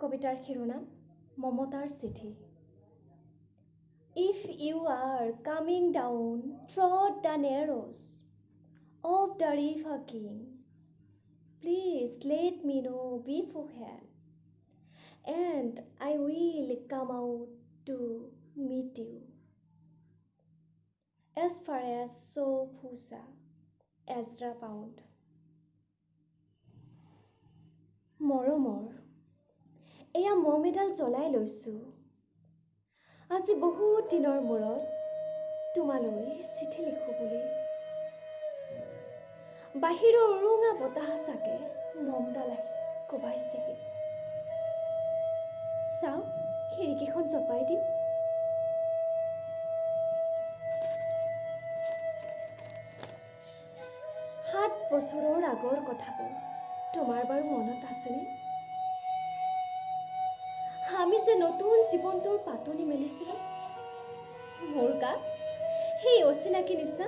কবিতাৰ শিৰোনাম মমতাৰ চিঠি। If you are coming down through the narrows of the river King, please let me know beforehand, and I will come out to meet you. As far as Sofusa, Ezra Pound. মৰমৰ এয়া মম এডাল জ্বলাই লৈছোঁ। আজি বহুত দিনৰ মূৰত তোমালৈ চিঠি লিখোঁ বুলি। বাহিৰৰ উৰুঙা বতাহ চাগে মমডাল আহি কোবাইছেহি। চাওঁ খিৰিকীখন জপাই দিওঁ। 7 বছৰৰ আগৰ কথাবোৰ তোমাৰ বাৰু মনত আছেনে? আমি যে নতুন জীৱনটোৰ পাতনি মেলিছিলোঁ। মোৰ গাত সেই অচিনাকি নিচিনা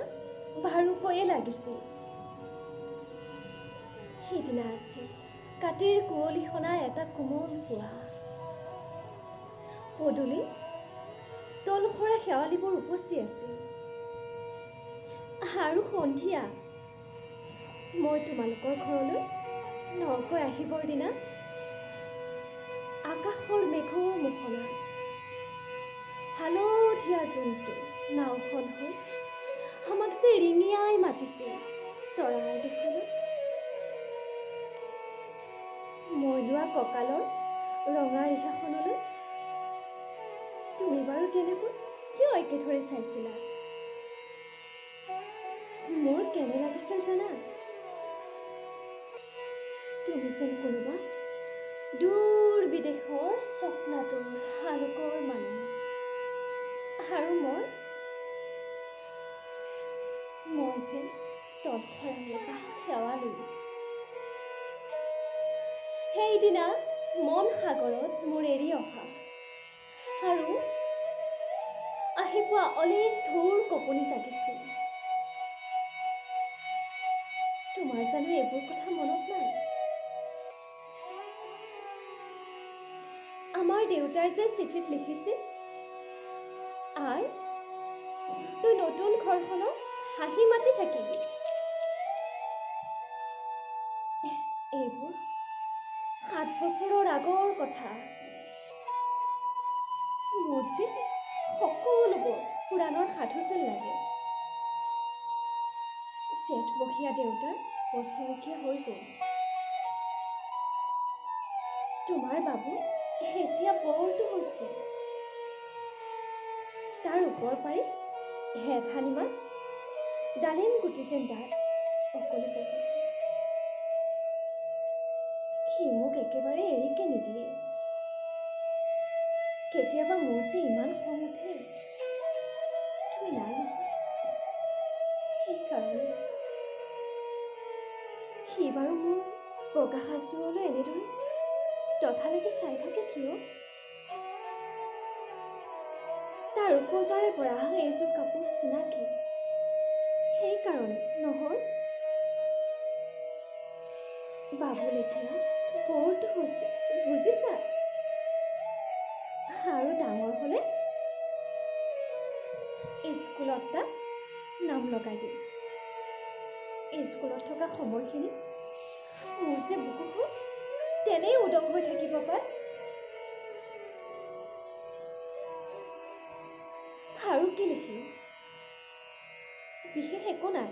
বাৰুকৈয়ে লাগিছিল। সিদিনা আছিল কাতিৰ কুঁৱলী সনা এটা কোমল পুৱা। পদূলি তলসৰা শেৱালিবোৰ উপচি আছিল। আৰু সন্ধিয়া মই তোমালোকৰ ঘৰলৈ নকৈ আহিবৰ দিনা আকাশৰ মেঘৰ মোহনা হালধীয়া জোনটো নাওখন হৈ আমাক যে ৰিঙিয়াই মাতিছিল তৰাৰ দেশলৈ। মই লোৱা কঁকালৰ ৰঙা ৰিহাখনলৈ তুমি বাৰু তেনেকৈ কিয় একে ধৰি চাইছিলা? মোৰ কেনে লাগিছিল জানা? তুমি যেন কোনোবা দূৰ বিদেশৰ স্বপ্নাতুৰ আলোকৰ মানুহ। আৰু মই যেন তলসৰা এটা শেৱালি। সেইদিনা মন সাগৰত মোৰ এৰি অহা আৰু আহি পোৱা অলেখ ঢৌৰ কঁপনি জাগিছিল। তোমাৰ জানো এইবোৰ কথা মনত নাই? আমাৰ দেউতাই যে চিঠিত লিখিছিল, আই তই নতুন ঘৰখনত হাঁহি মাতি থাকিবি। এইবোৰ 7 বছৰৰ আগৰ কথা। মোৰ যে সকলোবোৰ পুৰাণৰ সাধু যেন লাগে। জেঠমহীয়া দেউতাৰ বছৰেকীয়া হৈ গ'ল। তোমাৰ বাবু এতিয়া বৰটো হৈছে। তাৰ ওপৰ পাৰি হেঠানিমান ডালিম গুটি যেন দাঁত অকলে বজিছে। সি মোক একেবাৰে এৰিকে নিদিয়ে। কেতিয়াবা মোৰ যে ইমান খং উঠে, তুমি নাই নহয়। সেইকাৰণে সি বাৰু মোৰ বগা সাজযোৰলৈ এনেদৰে তথা লাগি চাই থাকে কিয়? তাৰ উপজাৰে পৰা এইযোৰ কাপোৰ চিনাকি। সেইকাৰণে নহয়। বাবুল এতিয়া বৰটো হৈছে, বুজিছা? আৰু ডাঙৰ হ'লে স্কুলত তাক নাম লগাই দিম। স্কুলত থকা সময়খিনি মোৰ যে বুকুখন তেনেই উদং হৈ থাকিব পাৰে। আৰু কি লিখিম? বিশেষ একো নাই।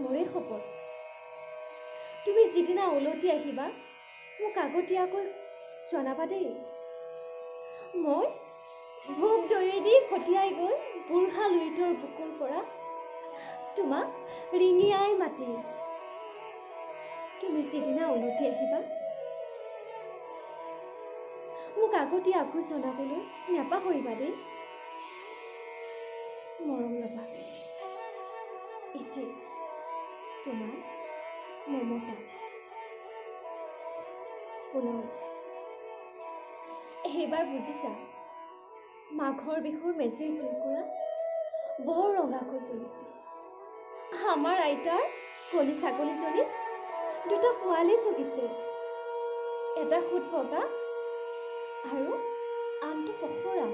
মোৰে শপত, তুমি যিদিনা উলটি আহিবা মোক আগতীয়াকৈ জনাবা দেই। মই ভোগ দৈয়েদি খটিয়াই গৈ বুঢ়া লুইতৰ বুকুৰ পৰা তোমাক ৰিঙিয়াই মাতিম। তুমি যিদিনা উলটি আহিবা মোক আগতীয়াকৈ জনাবলৈ নাপাহৰিবা দেই। মৰম ল'বা। এটি তোমাৰ মমতা। পুনৰ এইবাৰ বুজিছা, মাঘৰ বিহুৰ মেজিৰ জুইকুৰা বৰ ৰঙাকৈ জ্বলিছিল। আমাৰ আইতাৰ কণী ছাগলীজনী 2টা পোৱালি জগিছে। এটা সোঁত বগা আৰু আনটো পখৰা।